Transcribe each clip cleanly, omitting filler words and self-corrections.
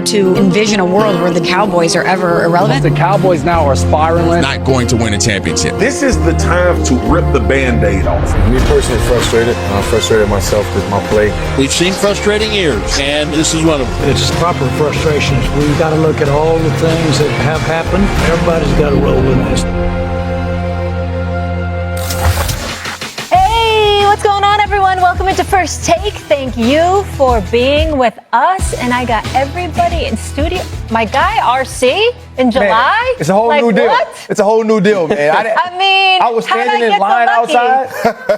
to envision a world where the Cowboys are ever irrelevant? The Cowboys now are spiraling. Not going to win a championship. This is the time to rip the Band-Aid off. Me personally frustrated. I'm frustrated myself with my play. We've seen frustrating years, and this is one of them. It's proper frustrations. We've got to look at all the things that have happened. Everybody's got to roll in this. What's going on, everyone? Welcome into First Take. Thank you for being with us. And I got everybody in studio. My guy, RC, in July. Man, it's a whole new deal. What? It's a whole new deal, man. I was standing in line outside,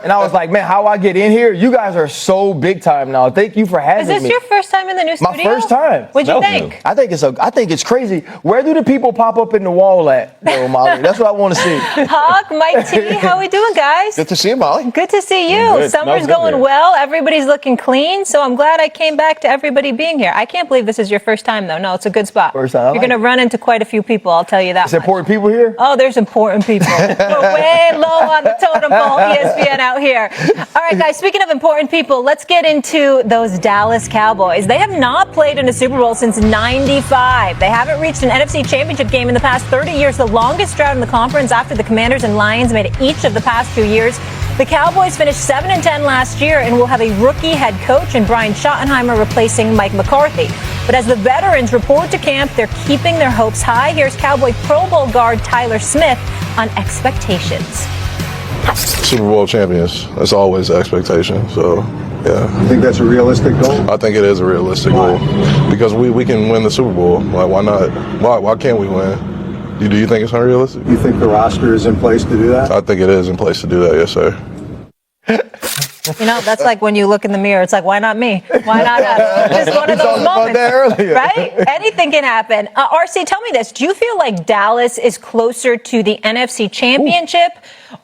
and I was like, man, how I get in here? You guys are so big time now. Thank you for having me. Is this your first time in the new studio? My first time. What'd you think? I think it's crazy. Where do the people pop up in the wall at, Molly? That's what I want to see. Hawk, Mike T, how we doing, guys? Good to see you, Molly. Good to see you. Good. Summer's going well. Everybody's looking clean. So I'm glad I came back to everybody being here. I can't believe this is your first time, though. No, it's a good spot. First time. You're going to run into quite a few people, I'll tell you that. There's important people here? Oh, there's important people. We're way low on the totem pole, ESPN out here. All right, guys, speaking of important people, let's get into those Dallas Cowboys. They have not played in a Super Bowl since '95. They haven't reached an NFC Championship game in the past 30 years, the longest drought in the conference after the Commanders and Lions made it each of the past 2 years. The Cowboys finished 7-10 last year and will have a rookie head coach in Brian Schottenheimer replacing Mike McCarthy. But as the veterans report to camp, they're keeping their hopes high. Here's Cowboy Pro Bowl guard Tyler Smith on expectations. Super Bowl champions. That's always the expectation. So, yeah. You think that's a realistic goal? I think it is a realistic goal because we can win the Super Bowl. Like, why not? Why can't we win? Do you think it's unrealistic? You think the roster is in place to do that? I think it is in place to do that, yes, sir. You know, that's like when you look in the mirror, it's like, why not me? Why not us? Just one of those moments, right? Anything can happen. RC, tell me this. Do you feel like Dallas is closer to the NFC Championship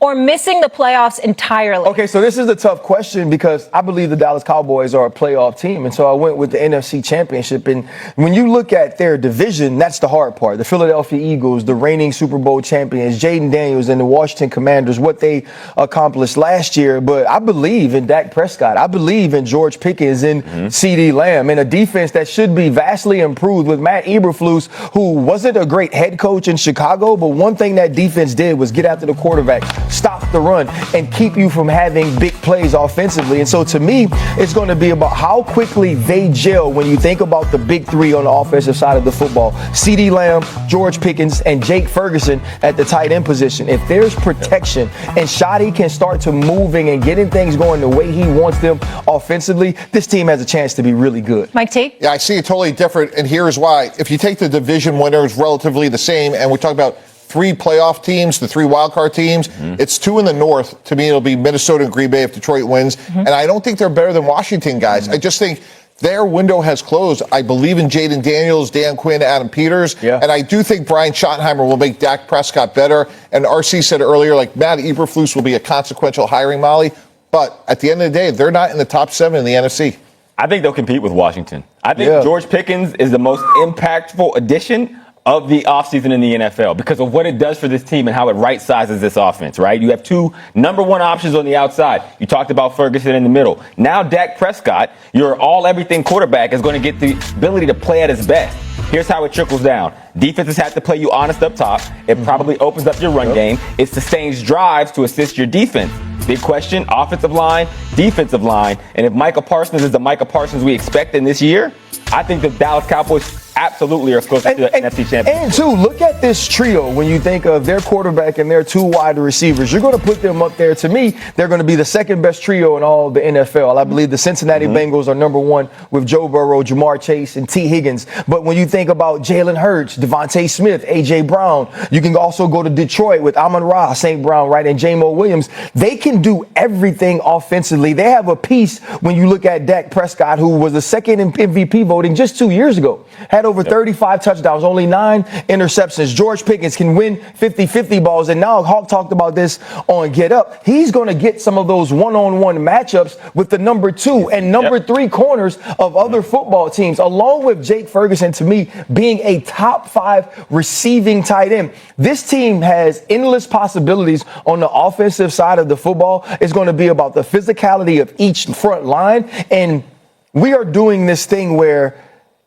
or missing the playoffs entirely? Okay, so this is a tough question because I believe the Dallas Cowboys are a playoff team, and so I went with the NFC Championship. And when you look at their division, that's the hard part. The Philadelphia Eagles, the reigning Super Bowl champions, Jaden Daniels and the Washington Commanders, what they accomplished last year. But I believe in Dak Prescott. I believe in George Pickens and CeeDee Lamb, and a defense that should be vastly improved with Matt Eberflus, who wasn't a great head coach in Chicago, but one thing that defense did was get after the quarterback, stop the run, and keep you from having big plays offensively. And so to me, it's going to be about how quickly they gel when you think about the big three on the offensive side of the football. CeeDee Lamb, George Pickens, and Jake Ferguson at the tight end position. If there's protection and Shotty can start to moving and getting things going the way he wants them offensively, this team has a chance to be really good. Mike T? Yeah, I see it totally different, and here's why. If you take the division winners relatively the same, and we talk about three playoff teams, the three wildcard teams, it's two in the North. To me, it'll be Minnesota and Green Bay if Detroit wins. And I don't think they're better than Washington, guys. I just think their window has closed. I believe in Jaden Daniels, Dan Quinn, Adam Peters. And I do think Brian Schottenheimer will make Dak Prescott better. And RC said earlier, like, Matt Eberflus will be a consequential hiring, Molly. But at the end of the day, they're not in the top 7 in the NFC. I think they'll compete with Washington. I think George Pickens is the most impactful addition of the offseason in the NFL because of what it does for this team and how it right sizes this offense, right? You have two number one options on the outside. You talked about Ferguson in the middle. Now Dak Prescott, your all-everything quarterback, is going to get the ability to play at his best. Here's how it trickles down. Defenses have to play you honest up top. It probably opens up your run game. It sustains drives to assist your defense. Big question, offensive line, defensive line. And if Micah Parsons is the Micah Parsons we expect in this year, I think the Dallas Cowboys absolutely are close to the NFC Championship. And, too, look at this trio when you think of their quarterback and their two wide receivers. You're going to put them up there. To me, they're going to be the second best trio in all the NFL. I believe the Cincinnati Bengals are number one with Joe Burrow, Jamar Chase, and T. Higgins. But when you think about Jalen Hurts, Devontae Smith, A.J. Brown, you can also go to Detroit with Amon-Ra, St. Brown, right, and J-Mo Williams. They can do everything offensively. They have a piece when you look at Dak Prescott, who was the second in MVP voting just 2 years ago. Had over 35 touchdowns, only 9 interceptions. George Pickens can win 50-50 balls. And now Hawk talked about this on Get Up. He's going to get some of those one-on-one matchups with the number 2 and number 3 corners of other football teams, along with Jake Ferguson, to me, being a top 5 receiving tight end. This team has endless possibilities on the offensive side of the football. It's going to be about the physicality of each front line. And we are doing this thing where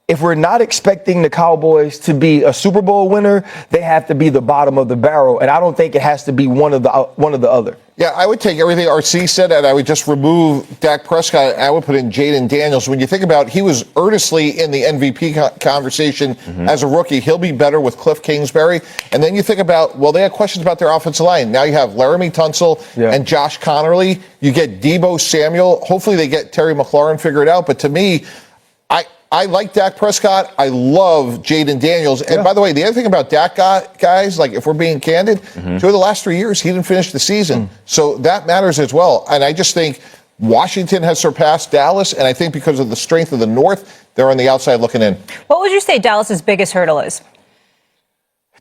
if we're not expecting the Cowboys to be a Super Bowl winner, they have to be the bottom of the barrel. And I don't think it has to be one of the other. Yeah, I would take everything RC said and I would just remove Dak Prescott and I would put in Jaden Daniels. When you think about he was earnestly in the MVP conversation as a rookie. He'll be better with Cliff Kingsbury. And then you think about, well, they had questions about their offensive line. Now you have Laramie Tunsil and Josh Connerly. You get Deebo Samuel. Hopefully they get Terry McLaurin figured out. But to me, I like Dak Prescott. I love Jaden Daniels. And by the way, the other thing about Dak guys, like if we're being candid, 2 of the last 3 years, he didn't finish the season. So that matters as well. And I just think Washington has surpassed Dallas. And I think because of the strength of the North, they're on the outside looking in. What would you say Dallas's biggest hurdle is?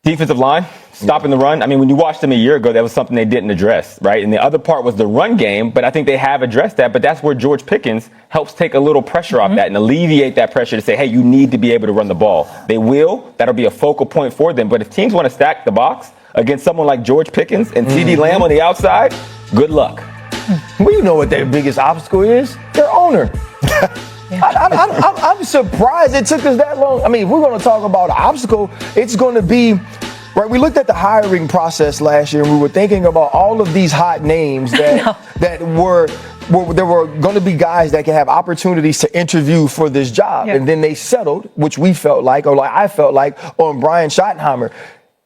Defensive line, stopping the run. I mean, when you watched them a year ago, that was something they didn't address, right? And the other part was the run game, but I think they have addressed that. But that's where George Pickens helps take a little pressure off that and alleviate that pressure to say, hey, you need to be able to run the ball. They will. That'll be a focal point for them. But if teams want to stack the box against someone like George Pickens and CeeDee Lamb on the outside, good luck. Well, you know what their biggest obstacle is? Their owner. I'm surprised it took us that long. I mean, if we're going to talk about an obstacle, it's going to be, right, we looked at the hiring process last year and we were thinking about all of these hot names that were going to be guys that can have opportunities to interview for this job. And then they settled, which we felt like, or like I felt like, on Brian Schottenheimer.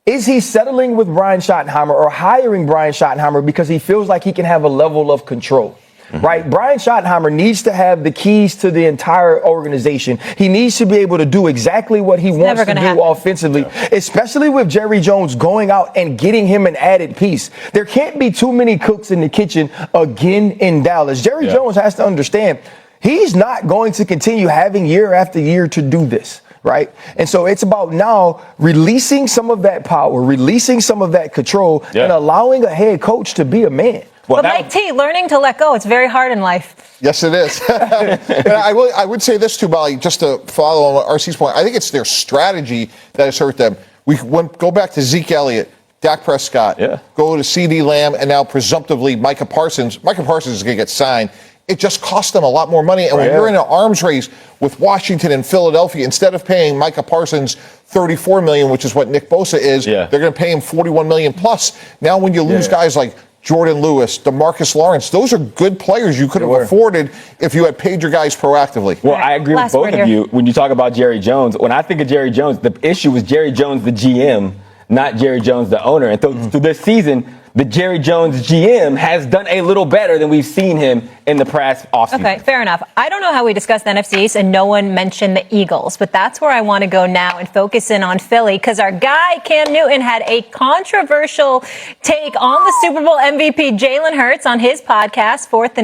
Is he settling with Brian Schottenheimer or hiring Brian Schottenheimer because he feels like he can have a level of control? Right? Brian Schottenheimer needs to have the keys to the entire organization. He needs to be able to do exactly what he wants to do offensively, especially with Jerry Jones going out and getting him an added piece. There can't be too many cooks in the kitchen again in Dallas. Jerry Jones has to understand he's not going to continue having year after year to do this. Right. And so it's about now releasing some of that power, releasing some of that control and allowing a head coach to be a man. Well, Mike T, learning to let go, it's very hard in life. Yes, it is. And I would say this too, Molly, just to follow on RC's point. I think it's their strategy that has hurt them. Go back to Zeke Elliott, Dak Prescott, go to CeeDee Lamb, and now presumptively Micah Parsons. Micah Parsons is going to get signed. It just cost them a lot more money. And when you're in an arms race with Washington and Philadelphia, instead of paying Micah Parsons $34 million, which is what Nick Bosa is, they're going to pay him $41 million plus. Now when you lose guys like Jordan Lewis, DeMarcus Lawrence, those are good players you could have afforded if you had paid your guys proactively. Well, I agree with both of you when you talk about Jerry Jones. When I think of Jerry Jones, the issue was Jerry Jones, the GM, not Jerry Jones, the owner. And through this season, the Jerry Jones GM has done a little better than we've seen him in the past offseason. Okay, fair enough. I don't know how we discussed the NFC East and no one mentioned the Eagles, but that's where I want to go now and focus in on Philly because our guy Cam Newton had a controversial take on the Super Bowl MVP Jalen Hurts on his podcast, Fourth and